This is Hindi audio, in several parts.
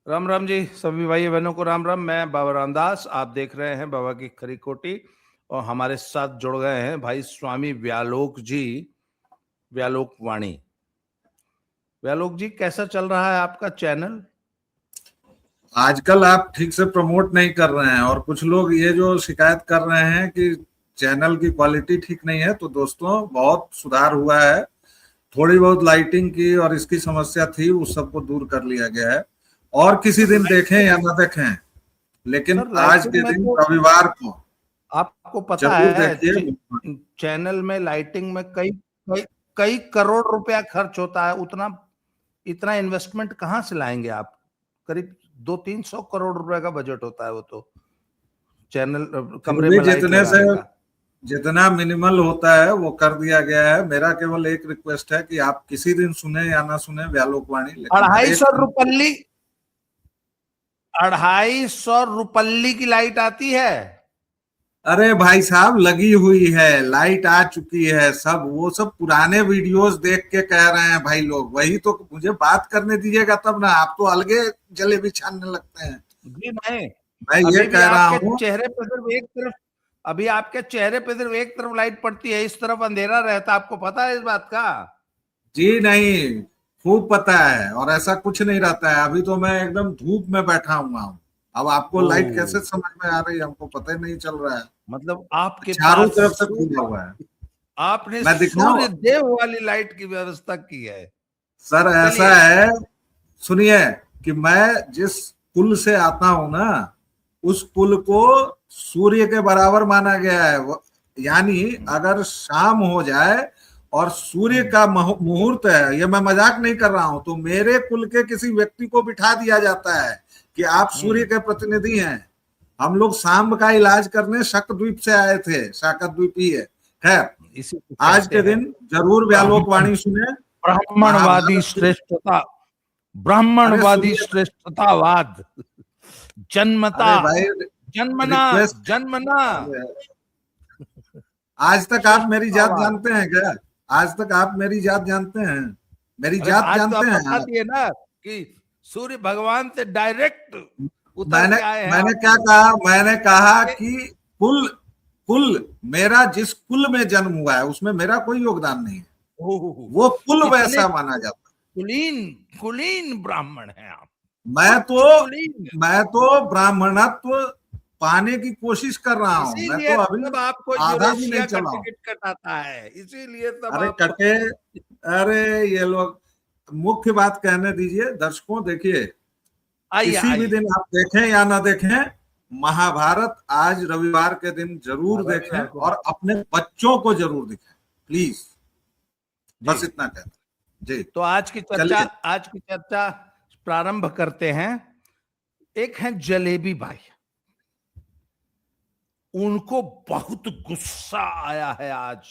राम राम जी, सभी भाई बहनों को राम राम। मैं बाबा रामदास, आप देख रहे हैं बाबा की खरी कोटी। और हमारे साथ जुड़ गए हैं भाई स्वामी व्यालोक जी, व्यालोक वाणी। व्यालोक जी, कैसा चल रहा है आपका चैनल? आजकल आप ठीक से प्रमोट नहीं कर रहे हैं और कुछ लोग ये जो शिकायत कर रहे हैं कि चैनल की क्वालिटी ठीक नहीं है। तो दोस्तों, बहुत सुधार हुआ है। थोड़ी बहुत लाइटिंग की और इसकी समस्या थी, उस सबको दूर कर लिया गया है। और किसी सर दिन देखें या लाइटिंग ना देखें, लेकिन सर आज लाइटिंग के में दिन तो रविवार को आपको पता जरूर है देखिए। चैनल में लाइटिंग में कई कई कई करोड़ रुपया खर्च होता है। उतना इतना इन्वेस्टमेंट कहाँ से लाएंगे आप? करीब 200-300 करोड़ रुपए का बजट होता है वो तो, चैनल फिर कमरे भी में लाइट जितने से लगाने का। जितना मिनिमल होता है वो कर दिया गया है। मेरा केवल एक रिक्वेस्ट है कि आप किसी दिन सुने या ना सुने व्यालोकवाणी, लेकिन हर अढ़ाई एक सौ दिन रुपल्ली 250 रुपल्ली की लाइट आती है। अरे भाई साहब, लगी हुई है, लाइट आ चुकी है। सब वो सब पुराने वीडियोस देख के कह रहे हैं भाई लोग। वही तो मुझे बात करने दीजिएगा तब ना। आप तो अलगे जलेबी छानने लगते हैं। जी नहीं, मैं ये अभी भी कह रहा आपके हूँ। चेहरे पे सिर्फ एक तरफ अभी आपके चेहरे पे सिर्फ एक तरफ लाइट पड़ती है, इस तरफ अंधेरा रहता है। आपको पता है इस बात का? जी नहीं, खूब पता है। और ऐसा कुछ नहीं रहता है। अभी तो मैं एकदम धूप में बैठा हुआ हूँ। अब आपको ओ, लाइट कैसे समझ में आ रही है, हमको पता ही नहीं चल रहा है। मतलब आपके चारों पास तरफ से खुला हुआ है। आपने मैं सूर्य दिखाऊं? देव वाली लाइट की व्यवस्था की है। सर ऐसा चलिए। है, सुनिए, कि मैं जिस पुल से आता हूं ना, उस पुल को सूर्य के बराबर माना गया है। यानी अगर शाम हो जाए और सूर्य का मुहूर्त है, ये मैं मजाक नहीं कर रहा हूं, तो मेरे कुल के किसी व्यक्ति को बिठा दिया जाता है कि आप सूर्य के प्रतिनिधि हैं। हम लोग सांब का इलाज करने शक्द्वीप से आए थे। शाकद्वीप ही है। खैर, इसी को आज कहते के हैं दिन जरूर व्यालोक ब्राह्मण वाणी सुने। ब्राह्मणवादी महाभारत की। श्रेष्ठता, अरे ब्राह्मणवादी सुनिए, श्रेष्ठतावाद जन्मता, अरे भाई, जन्मना, रिक्वेस्ट। जन्मना। आज तक आप मेरी जात श्रेष्ठतावाद। जानते हैं क्या? आज तक आप मेरी जात जानते हैं? मेरी अरे जात आज तो जानते आप हैं बता आप? दिए ना कि सूर्य भगवान से डायरेक्ट उतर मैंने के आए हैं मैंने आप क्या लोग। कहा? मैंने कहा ये कि कुल कुल मेरा जिस कुल में जन्म हुआ है उसमें मेरा कोई योगदान नहीं है। ओह, वो कुल कितने वैसा माना जाता कुलीन कुलीन ब्राह्मण हैं आप। है। मैं उच्च तो कुलीन। मैं तो ब्राह्मणत्व पाने की कोशिश कर रहा हूं। मैं तो इसीलिए अभी सब आपको आधा भी नहीं यूरेशिया का चला हूं। टिकट कटाता है, इसीलिए सब अरे आपको। कटे। अरे ये लोग, मुख्य बात कहने दीजिए दर्शकों। देखिए, आइए किसी भी आइए। दिन आप देखें या ना देखें, महाभारत आज रविवार के दिन जरूर देखें रविवार को और अपने बच्चों को जरूर दिखाएं, प्लीज। जी। बस इतना कहता हूं। जी। तो चलिए। आज की चर्चा प्रारंभ करते हैं। एक है जलेबी भाई, उनको बहुत गुस्सा आया है आज।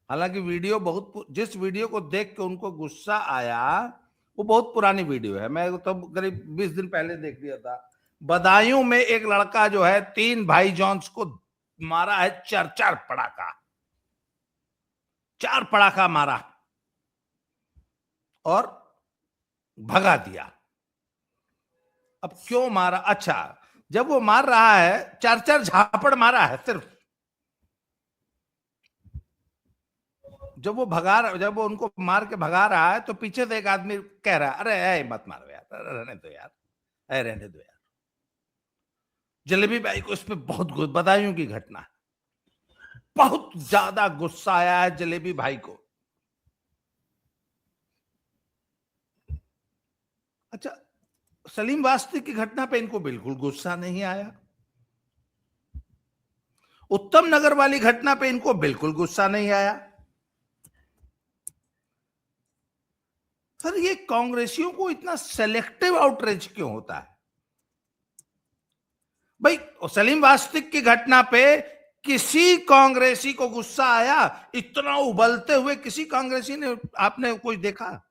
हालांकि वीडियो जिस वीडियो को देख के उनको गुस्सा आया, वो बहुत पुरानी वीडियो है। मैं तो करीब 20 दिन पहले देख लिया था। बदायूं में एक लड़का जो है 3 भाई जॉन्स को मारा है, 4 पड़ाका, 4 पड़ाका मारा और भगा दिया। अब क्यों मारा? अच्छा, जब वो मार रहा है, 4 झापड़ मारा है सिर्फ। जब वो उनको मार के भगा रहा है, तो पीछे से एक आदमी कह रहा है, अरे ऐ मत मारो यार, रहने दो यार, ऐ रहने दो यार। जलेबी भाई को इसमें बदायूं की घटना है, बहुत ज्यादा गुस्सा आया है जलेबी भाई को। अच्छा, सलीम वास्ती की घटना पे इनको बिल्कुल गुस्सा नहीं आया। उत्तम नगर वाली घटना पे इनको बिल्कुल गुस्सा नहीं आया। सर, ये कांग्रेसियों को इतना सेलेक्टिव आउटरीच क्यों होता है भाई? सलीम वास्तिक की घटना पे किसी कांग्रेसी को गुस्सा आया? इतना उबलते हुए किसी कांग्रेसी ने आपने कोई देखा?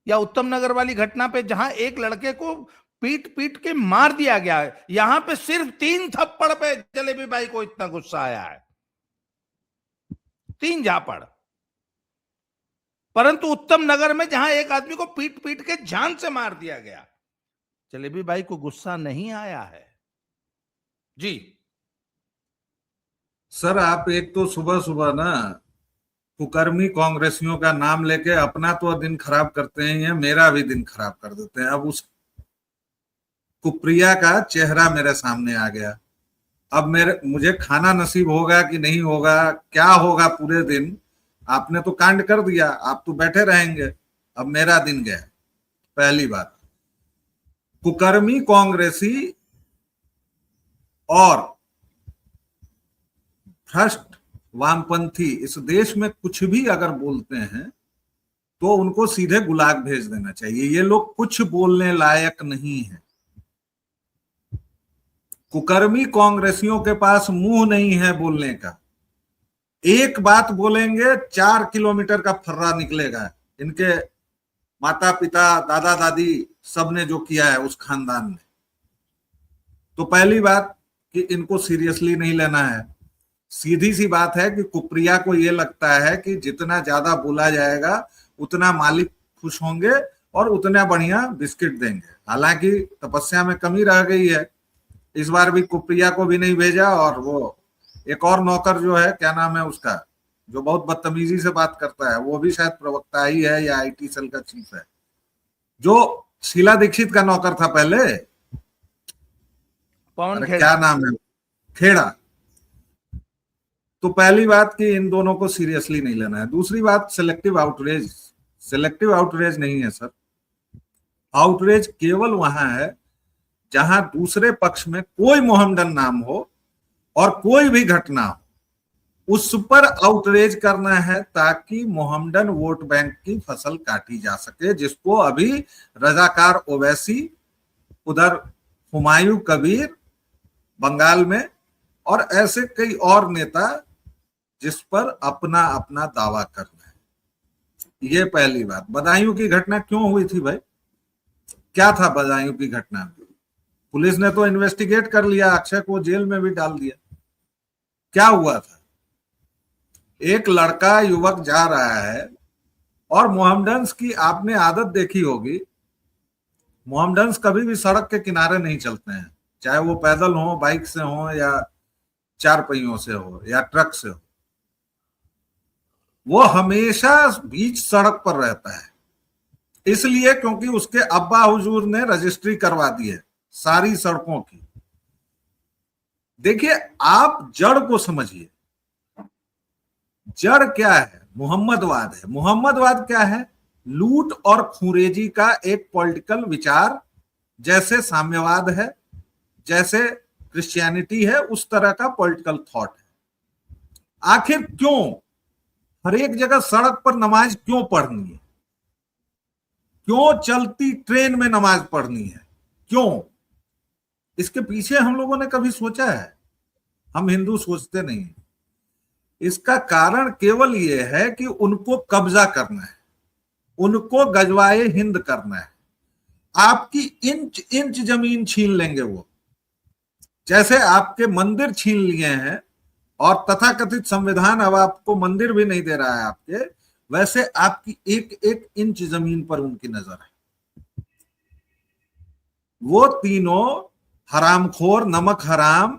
या उत्तम नगर वाली घटना पे जहां एक लड़के को पीट पीट के मार दिया गया है, यहां पे सिर्फ 3 थप्पड़ पे जलेबी भाई को इतना गुस्सा आया है। 3 झापड़। परंतु उत्तम नगर में जहां एक आदमी को पीट पीट के जान से मार दिया गया, जलेबी भाई को गुस्सा नहीं आया है? जी सर, आप एक तो सुबह सुबह ना कुकर्मी कांग्रेसियों का नाम लेके अपना तो दिन खराब करते हैं, मेरा भी दिन खराब कर देते हैं। अब उस कुप्रिया का चेहरा मेरे सामने आ गया। अब मुझे खाना नसीब होगा कि नहीं होगा, क्या होगा पूरे दिन, आपने तो कांड कर दिया, आप तो बैठे रहेंगे। अब मेरा दिन गया। पहली बात, कुकर्मी कांग्रेसी और भ्रष्ट वामपंथी इस देश में कुछ भी अगर बोलते हैं तो उनको सीधे गुलाग भेज देना चाहिए। ये लोग कुछ बोलने लायक नहीं है। कुकर्मी कांग्रेसियों के पास मुंह नहीं है बोलने का। एक बात बोलेंगे 4 किलोमीटर का फर्रा निकलेगा। इनके माता पिता दादा दादी सबने जो किया है उस खानदान ने। तो पहली बात कि इनको सीरियसली नहीं लेना है। सीधी सी बात है कि कुप्रिया को ये लगता है कि जितना ज्यादा बोला जाएगा उतना मालिक खुश होंगे और उतना बढ़िया बिस्किट देंगे। हालांकि तपस्या में कमी रह गई है, इस बार भी कुप्रिया को भी नहीं भेजा। और वो एक और नौकर जो है, क्या नाम है उसका, जो बहुत बदतमीजी से बात करता है, वो भी शायद प्रवक्ता ही है या आईटी सेल का चीफ है, जो शीला दीक्षित का नौकर था पहले, पवन क्या नाम है, खेड़ा। तो पहली बात कि इन दोनों को सीरियसली नहीं लेना है। दूसरी बात, सिलेक्टिव आउटरेज। सिलेक्टिव आउटरेज नहीं है सर। आउटरेज केवल वहां है जहां दूसरे पक्ष में कोई मोहम्मडन नाम हो और कोई भी घटना हो, उस पर आउटरेज करना है ताकि मोहम्मडन वोट बैंक की फसल काटी जा सके, जिसको अभी रजाकार ओवैसी, उधर हुमायूं कबीर बंगाल में, और ऐसे कई और नेता जिस पर अपना अपना दावा करना है। ये पहली बात। बदायूं की घटना क्यों हुई थी भाई? क्या था बदायूं की घटना में? पुलिस ने तो इन्वेस्टिगेट कर लिया, अक्षय को जेल में भी डाल दिया। क्या हुआ था? एक लड़का युवक जा रहा है और मोहम्मडन्स की आपने आदत देखी होगी, मोहम्मडन्स कभी भी सड़क के किनारे नहीं चलते हैं, चाहे वो पैदल हो, बाइक से हो, या 4 पहियों से हो, या ट्रक से हो। वो हमेशा बीच सड़क पर रहता है, इसलिए क्योंकि उसके अब्बा हुजूर ने रजिस्ट्री करवा दी है सारी सड़कों की। देखिए, आप जड़ को समझिए। जड़ क्या है? मोहम्मदवाद है। मोहम्मदवाद क्या है? लूट और खुरेजी का एक पॉलिटिकल विचार। जैसे साम्यवाद है, जैसे क्रिश्चियनिटी है, उस तरह का पॉलिटिकल थॉट है। आखिर क्यों हर एक जगह सड़क पर नमाज क्यों पढ़नी है? क्यों चलती ट्रेन में नमाज पढ़नी है? क्यों? इसके पीछे हम लोगों ने कभी सोचा है? हम हिंदू सोचते नहीं। इसका कारण केवल यह है कि उनको कब्जा करना है, उनको गजवाए हिंद करना है। आपकी इंच इंच जमीन छीन लेंगे वो। जैसे आपके मंदिर छीन लिए हैं और तथाकथित संविधान अब आपको मंदिर भी नहीं दे रहा है आपके, वैसे आपकी एक एक इंच जमीन पर उनकी नजर है। वो तीनों हरामखोर, नमक हराम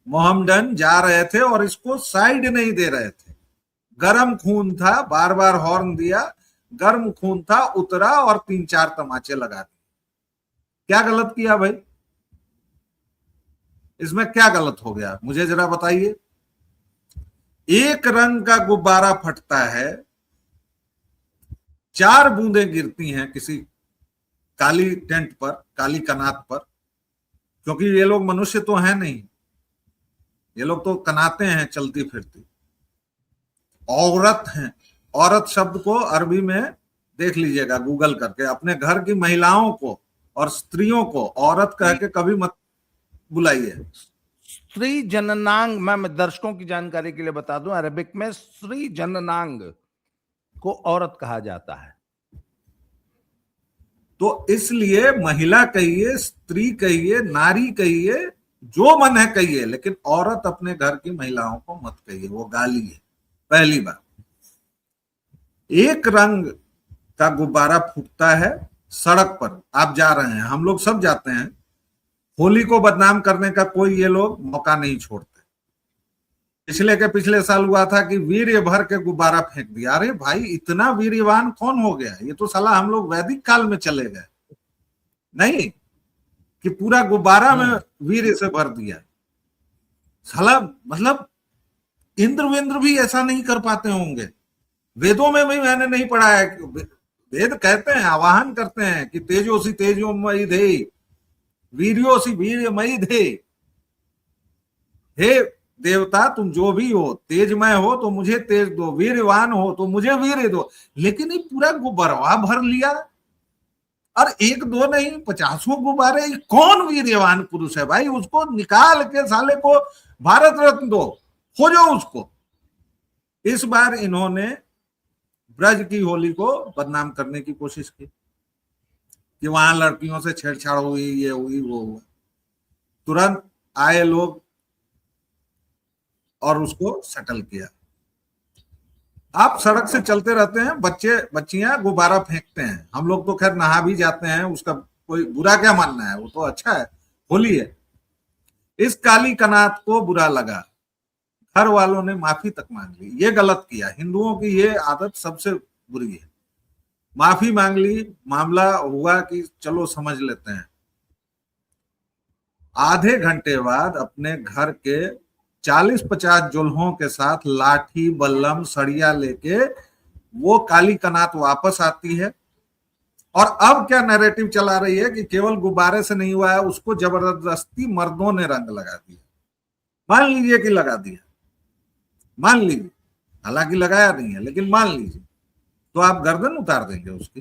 मोहम्मडन जा रहे थे और इसको साइड नहीं दे रहे थे। गर्म खून था, बार बार हॉर्न दिया, गर्म खून था, उतरा और 3-4 तमाचे लगा दिए। क्या गलत किया भाई? इसमें क्या गलत हो गया मुझे जरा बताइए। एक रंग का गुब्बारा फटता है, 4 बूंदें गिरती हैं किसी काली टेंट पर, काली कनात पर, क्योंकि ये लोग मनुष्य तो हैं नहीं, ये लोग तो कनाते हैं चलती फिरती। औरत हैं। औरत शब्द को अरबी में देख लीजिएगा गूगल करके। अपने घर की महिलाओं को और स्त्रियों को औरत कह के कभी मत बुलाइए। स्त्री जननांग, मैं दर्शकों की जानकारी के लिए बता दूं, अरबिक में स्त्री जननांग को औरत कहा जाता है। तो इसलिए महिला कहिए, स्त्री कहिए, नारी कहिए, जो मन है कहिए, लेकिन औरत अपने घर की महिलाओं को मत कहिए, वो गाली है। पहली बात। एक रंग का गुब्बारा फूटता है सड़क पर, आप जा रहे हैं, हम लोग सब जाते हैं, होली को बदनाम करने का कोई ये लोग मौका नहीं छोड़ते। पिछले साल हुआ था कि वीर्य भर के गुब्बारा फेंक दिया। अरे भाई, इतना वीर्यवान कौन हो गया? ये तो साला हम लोग वैदिक काल में चले गए, नहीं कि पूरा गुब्बारा में वीर्य से भर दिया। साला मतलब इंद्र वेंद्र भी ऐसा नहीं कर पाते होंगे। वेदों में भी मैंने नहीं पढ़ा है, वेद कहते हैं, आवाहन करते हैं कि तेजोसी तेजोमयी धे, वीर्योसी वीर्यमयी धे। हे देवता, तुम जो भी हो, तेजमय हो तो मुझे तेज दो, वीरवान हो तो मुझे वीर दो। लेकिन ये पूरा गुब्बारा भर लिया, और एक दो नहीं, 50 गुब्बारे। कौन वीरवान पुरुष है भाई? उसको निकाल के साले को भारत रत्न दो, खोजो उसको। इस बार इन्होंने ब्रज की होली को बदनाम करने की कोशिश की कि वहां लड़कियों से छेड़छाड़ हुई, ये हुई, वो हुआ। तुरंत आए लोग और उसको सेटल किया। आप सड़क से चलते रहते हैं, बच्चे बच्चियां गुब्बारा फेंकते हैं, हम लोग तो खैर नहा भी जाते हैं, उसका कोई बुरा क्या मानना है, वो तो अच्छा है, होली है। इस काली कनात को बुरा लगा, घर वालों ने माफी तक मांग ली। ये गलत किया, हिंदुओं की ये आदत सबसे बुरी है। माफी मांग ली, मामला हुआ कि चलो समझ लेते हैं। आधे घंटे बाद अपने घर के 40-50 जुल्हों के साथ लाठी, बल्लम, सड़िया लेके वो काली कनात वापस आती है। और अब क्या नैरेटिव चला रही है कि केवल गुब्बारे से नहीं हुआ है, उसको जबरदस्ती मर्दों ने रंग लगा दिया। मान लीजिए कि लगा दिया, मान लीजिए, हालांकि लगाया नहीं है, लेकिन मान लीजिए, तो आप गर्दन उतार देंगे उसकी?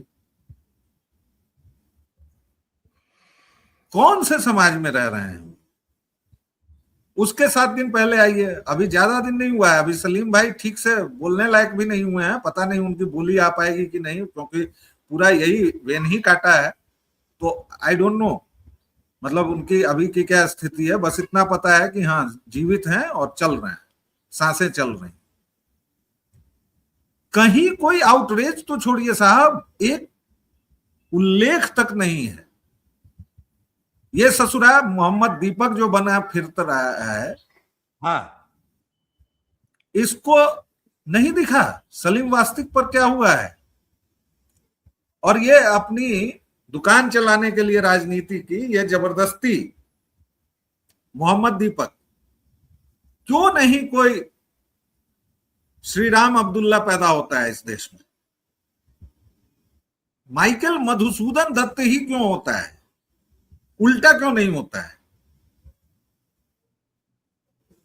कौन से समाज में रह रहे हैं? उसके 7 दिन पहले आई है, अभी ज्यादा दिन नहीं हुआ है, अभी सलीम भाई ठीक से बोलने लायक भी नहीं हुए हैं, पता नहीं उनकी बोली आ पाएगी कि नहीं, क्योंकि पूरा यही वेन ही काटा है, तो आई डोंट नो मतलब उनकी अभी की क्या स्थिति है। बस इतना पता है कि हाँ, जीवित हैं और चल रहे हैं, सांसें चल रही। कहीं कोई आउटरीच तो छोड़िए साहब, एक उल्लेख तक नहीं है। ये ससुरा मोहम्मद दीपक जो बना फिरता रहा है, हाँ, इसको नहीं दिखा सलीम वास्तिक पर क्या हुआ है। और ये अपनी दुकान चलाने के लिए राजनीति की, ये जबरदस्ती मोहम्मद दीपक, क्यों नहीं कोई श्रीराम अब्दुल्ला पैदा होता है इस देश में? माइकल मधुसूदन दत्त ही क्यों होता है? उल्टा क्यों नहीं होता है?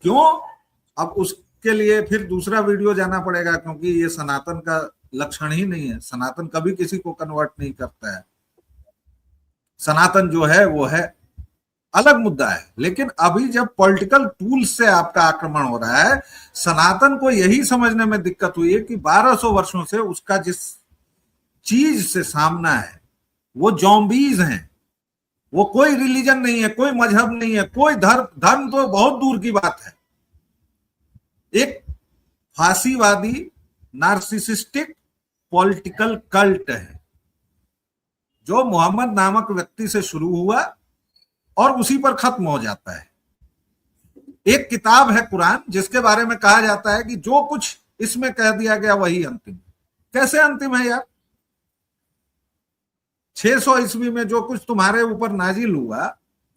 क्यों? अब उसके लिए फिर दूसरा वीडियो जाना पड़ेगा, क्योंकि ये सनातन का लक्षण ही नहीं है। सनातन कभी किसी को कन्वर्ट नहीं करता है। सनातन जो है वो है, अलग मुद्दा है। लेकिन अभी जब पॉलिटिकल टूल्स से आपका आक्रमण हो रहा है, सनातन को यही समझने में दिक्कत हुई है कि 1200 वर्षों से उसका जिस चीज से सामना है वो जॉम्बीज हैं। वो कोई रिलीजन नहीं है, कोई मजहब नहीं है, कोई धर्म तो बहुत दूर की बात है। एक फांसीवादी नार्सिसिस्टिक पॉलिटिकल कल्ट है, जो मोहम्मद नामक व्यक्ति से शुरू हुआ और उसी पर खत्म हो जाता है। एक किताब है कुरान, जिसके बारे में कहा जाता है कि जो कुछ इसमें कह दिया गया वही अंतिम। कैसे अंतिम है यार? 600 ईस्वी में जो कुछ तुम्हारे ऊपर नाजिल हुआ,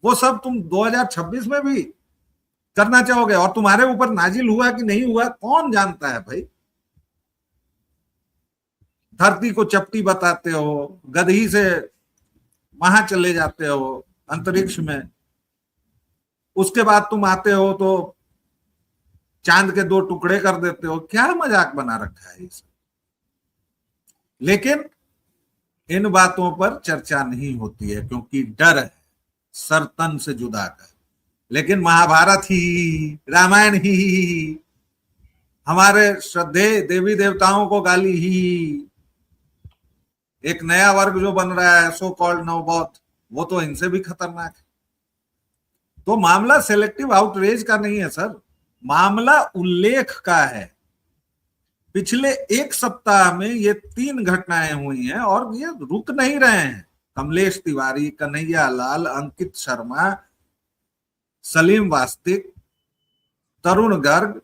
वो सब तुम 2026 में भी करना चाहोगे? और तुम्हारे ऊपर नाजिल हुआ कि नहीं हुआ कौन जानता है भाई? धरती को चपटी बताते हो, गदही से वहां चले जाते हो अंतरिक्ष में, उसके बाद तुम आते हो तो चांद के 2 टुकड़े कर देते हो। क्या मजाक बना रखा है इसे? लेकिन इन बातों पर चर्चा नहीं होती है, क्योंकि डर है सर तन से जुदा कर। लेकिन महाभारत ही, रामायण ही, हमारे श्रद्धेय देवी देवताओं को गाली ही, एक नया वर्ग जो बन रहा है सो कॉल्ड नवबौद्ध, वो तो इनसे भी खतरनाक है। तो मामला सेलेक्टिव आउटरीच का नहीं है सर, मामला उल्लेख का है। पिछले एक सप्ताह में ये 3 घटनाएं हुई हैं और ये रुक नहीं रहे हैं। कमलेश तिवारी, कन्हैया लाल, अंकित शर्मा, सलीम वास्तिक, तरुण गर्ग,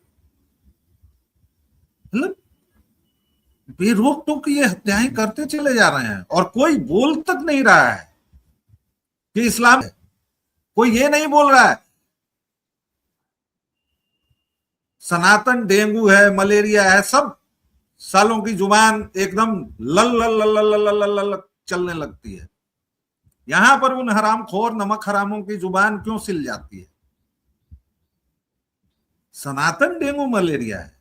मतलब बेरोक टोक ये हत्याएं करते चले जा रहे हैं और कोई बोल तक नहीं रहा है कि इस्लाम है। कोई ये नहीं बोल रहा है सनातन डेंगू है, मलेरिया है, सब सालों की जुबान एकदम लल लल लल लल लल लल लल चलने लगती है। यहां पर उन हरामखोर नमक हरामों की जुबान क्यों सिल जाती है? सनातन डेंगू मलेरिया है।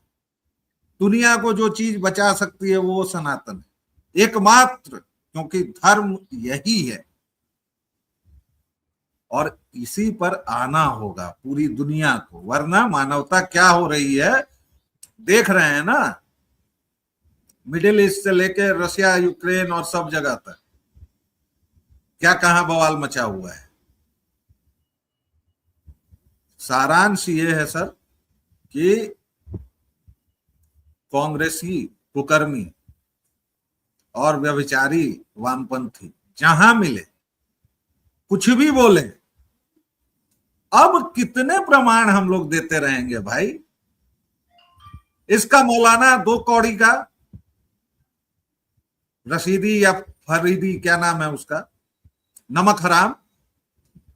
दुनिया को जो चीज बचा सकती है वो सनातन है एकमात्र, क्योंकि धर्म यही है और इसी पर आना होगा पूरी दुनिया को, वरना मानवता क्या हो रही है देख रहे हैं ना। मिडिल ईस्ट से लेकर रशिया, यूक्रेन और सब जगह तक क्या कहां बवाल मचा हुआ है। सारांश ये है सर कि कांग्रेसी कुकर्मी और व्यभिचारी वामपंथी जहां मिले कुछ भी बोले, अब कितने प्रमाण हम लोग देते रहेंगे भाई? इसका मौलाना 2 कौड़ी का रशीदी या फरीदी, क्या नाम है उसका, नमक हराम,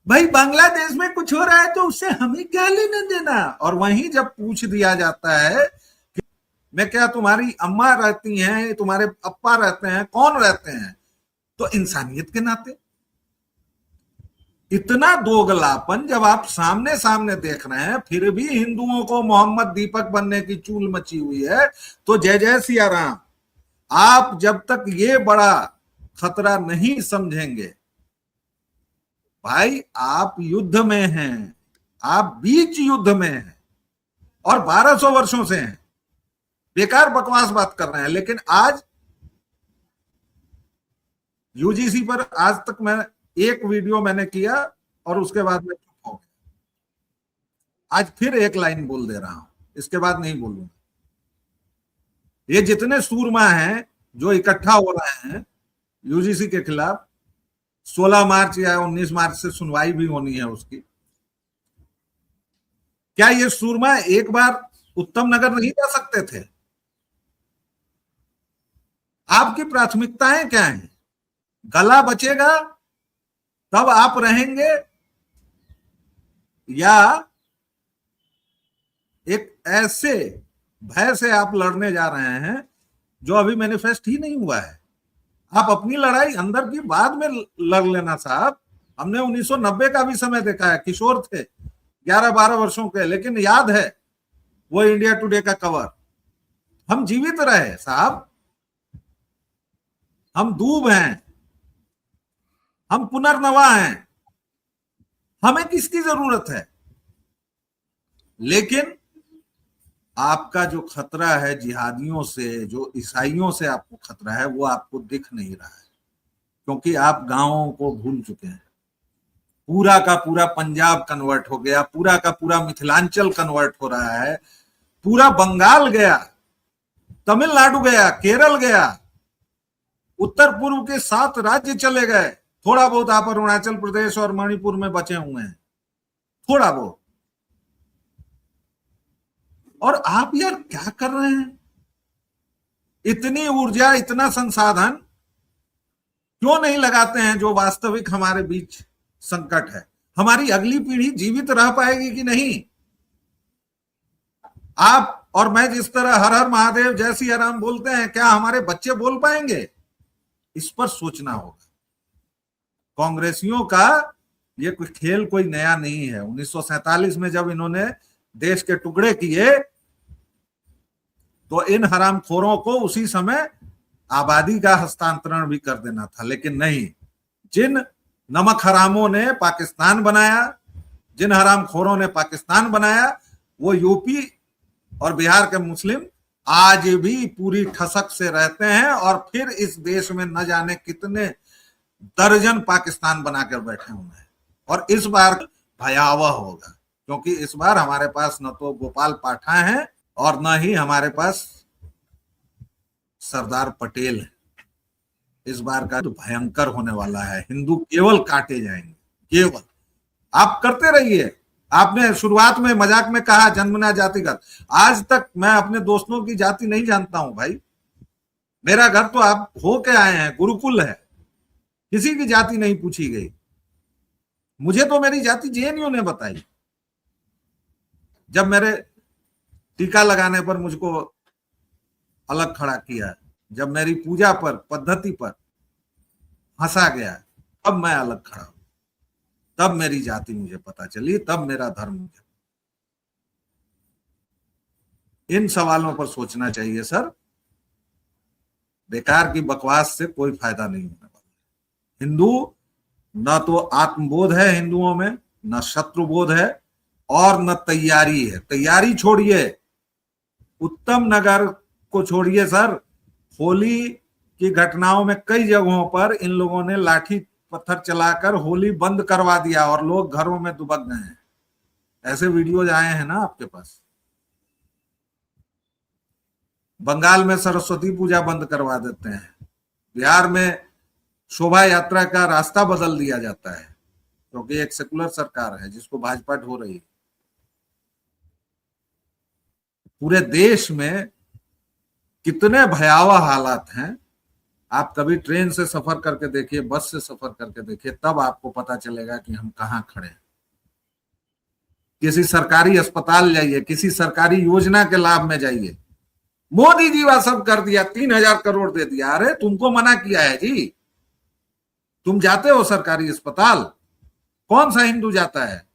भाई बांग्लादेश में कुछ हो रहा है तो उससे हमें क्या लेना देना? और वहीं जब पूछ दिया जाता है कि मैं क्या तुम्हारी अम्मा रहती हैं, तुम्हारे अप्पा रहते हैं, कौन रहते हैं, तो इंसानियत के नाते इतना दोगलापन जब आप सामने सामने देख रहे हैं, फिर भी हिंदुओं को मोहम्मद दीपक बनने की चूल मची हुई है। तो जय जय सिया राम। आप जब तक ये बड़ा खतरा नहीं समझेंगे, भाई आप युद्ध में हैं, आप बीच युद्ध में हैं और 1200 वर्षों से हैं। बेकार बकवास बात कर रहे हैं। लेकिन आज यूजीसी पर आज तक मैं एक वीडियो मैंने किया और उसके बाद मैं चुप हो गया। आज फिर एक लाइन बोल दे रहा हूं, इसके बाद नहीं बोलूंगा। ये जितने सूरमा हैं जो इकट्ठा हो रहे हैं यूजीसी के खिलाफ, 16 मार्च या 19 मार्च से सुनवाई भी होनी है उसकी, क्या ये सूरमा एक बार उत्तम नगर नहीं जा सकते थे? आपकी प्राथमिकताएं क्या हैं? गला बचेगा तब आप रहेंगे, या एक ऐसे भय से आप लड़ने जा रहे हैं जो अभी मैनिफेस्ट ही नहीं हुआ है? आप अपनी लड़ाई अंदर की बाद में लड़ लेना साहब। हमने 1990 का भी समय देखा है, किशोर थे 11-12 वर्षों के, लेकिन याद है वो इंडिया टुडे का कवर। हम जीवित रहे साहब, हम दूब हैं, हम पुनर्नवा हैं, हमें किसकी जरूरत है? लेकिन आपका जो खतरा है जिहादियों से, जो ईसाइयों से आपको खतरा है, वो आपको दिख नहीं रहा है, क्योंकि आप गांवों को भूल चुके हैं। पूरा का पूरा पंजाब कन्वर्ट हो गया, पूरा का पूरा मिथिलांचल कन्वर्ट हो रहा है, पूरा बंगाल गया, तमिलनाडु गया, केरल गया, उत्तर पूर्व के 7 राज्य चले गए। थोड़ा बहुत आप अरुणाचल प्रदेश और मणिपुर में बचे हुए हैं, थोड़ा बहुत। और आप यार क्या कर रहे हैं? इतनी ऊर्जा, इतना संसाधन क्यों नहीं लगाते हैं जो वास्तविक हमारे बीच संकट है? हमारी अगली पीढ़ी जीवित रह पाएगी कि नहीं? आप और मैं जिस तरह हर हर महादेव, जय सिया राम बोलते हैं, क्या हमारे बच्चे बोल पाएंगे? इस पर सोचना होगा। कांग्रेसियों का ये कोई खेल कोई नया नहीं है। 1947 में जब इन्होंने देश के टुकड़े किए तो इन हरामखोरों को उसी समय आबादी का हस्तांतरण भी कर देना था, लेकिन नहीं। जिन नमक हरामों ने पाकिस्तान बनाया, जिन हरामखोरों ने पाकिस्तान बनाया, वो यूपी और बिहार के मुस्लिम आज भी पूरी ठसक से रहते हैं और फिर इस देश में न जाने कितने दर्जन पाकिस्तान बनाकर बैठे हुए हैं। और इस बार भयावह होगा, क्योंकि इस बार हमारे पास न तो गोपाल पाठा है और न ही हमारे पास सरदार पटेल है। इस बार का तो भयंकर होने वाला है, हिंदू केवल काटे जाएंगे, केवल। आप करते रहिए। आपने शुरुआत में मजाक में कहा जन्मना जातिगत, आज तक मैं अपने दोस्तों की जाति नहीं जानता हूं भाई। मेरा घर तो आप हो के आए हैं, गुरुकुल है, किसी की जाति नहीं पूछी गई। मुझे तो मेरी जाति जेएनयू ने बताई। जब मेरे टीका लगाने पर मुझको अलग खड़ा किया, जब मेरी पूजा पर पद्धति पर हंसा गया, तब मैं अलग खड़ा हूं, तब मेरी जाति मुझे पता चली, तब मेरा धर्म मुझे। इन सवालों पर सोचना चाहिए सर। बेकार की बकवास से कोई फायदा नहीं होने वाला। हिंदू न तो आत्मबोध है हिंदुओं में, न शत्रुबोध है, और न तैयारी है। तैयारी छोड़िए, उत्तम नगर को छोड़िए सर, होली की घटनाओं में कई जगहों पर इन लोगों ने लाठी पत्थर चलाकर होली बंद करवा दिया और लोग घरों में दुबक गए हैं। ऐसे वीडियोज आए हैं ना आपके पास। बंगाल में सरस्वती पूजा बंद करवा देते हैं, बिहार में शोभा यात्रा का रास्ता बदल दिया जाता है, क्योंकि एक सेकुलर सरकार है जिसको भाजपा हो रही है। पूरे देश में कितने भयावह हालात हैं। आप कभी ट्रेन से सफर करके देखिए, बस से सफर करके देखिए, तब आपको पता चलेगा कि हम कहां खड़े हैं। किसी सरकारी अस्पताल जाइए, किसी सरकारी योजना के लाभ में जाइए, मोदी जी वह सब कर दिया, 3,000 करोड़ दे दिया। अरे तुमको मना किया है जी? तुम जाते हो सरकारी अस्पताल? कौन सा हिंदू जाता है?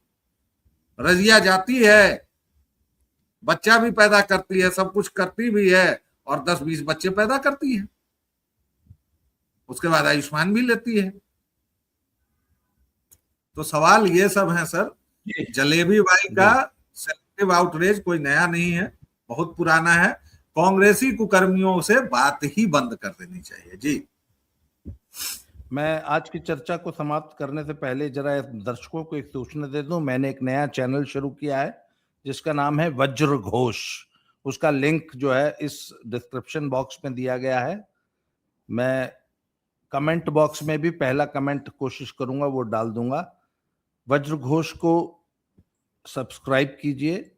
रजिया जाती है, बच्चा भी पैदा करती है, सब कुछ करती भी है, और 10-20 बच्चे पैदा करती है, उसके बाद आयुष्मान भी लेती है। तो सवाल ये सब है सर। जलेबी बाई का सेलेक्टिव आउटरीच कोई नया नहीं है, बहुत पुराना है। कांग्रेसी कुकर्मियों से बात ही बंद कर देनी चाहिए जी। मैं आज की चर्चा को समाप्त करने से पहले जरा दर्शकों को एक सूचना दे दूं। मैंने एक नया चैनल शुरू किया है जिसका नाम है वज्र घोष। उसका लिंक जो है इस डिस्क्रिप्शन बॉक्स में दिया गया है। मैं कमेंट बॉक्स में भी पहला कमेंट कोशिश करूंगा वो डाल दूंगा। वज्र घोष को सब्सक्राइब कीजिए,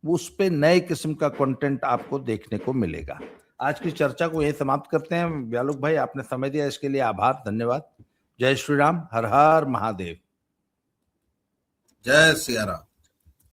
उस पे नए किस्म का कंटेंट आपको देखने को मिलेगा। आज की चर्चा को यही समाप्त करते हैं। व्यालोक भाई, आपने समय दिया इसके लिए आभार, धन्यवाद। जय श्री राम, हर हर महादेव। जय सिया राम।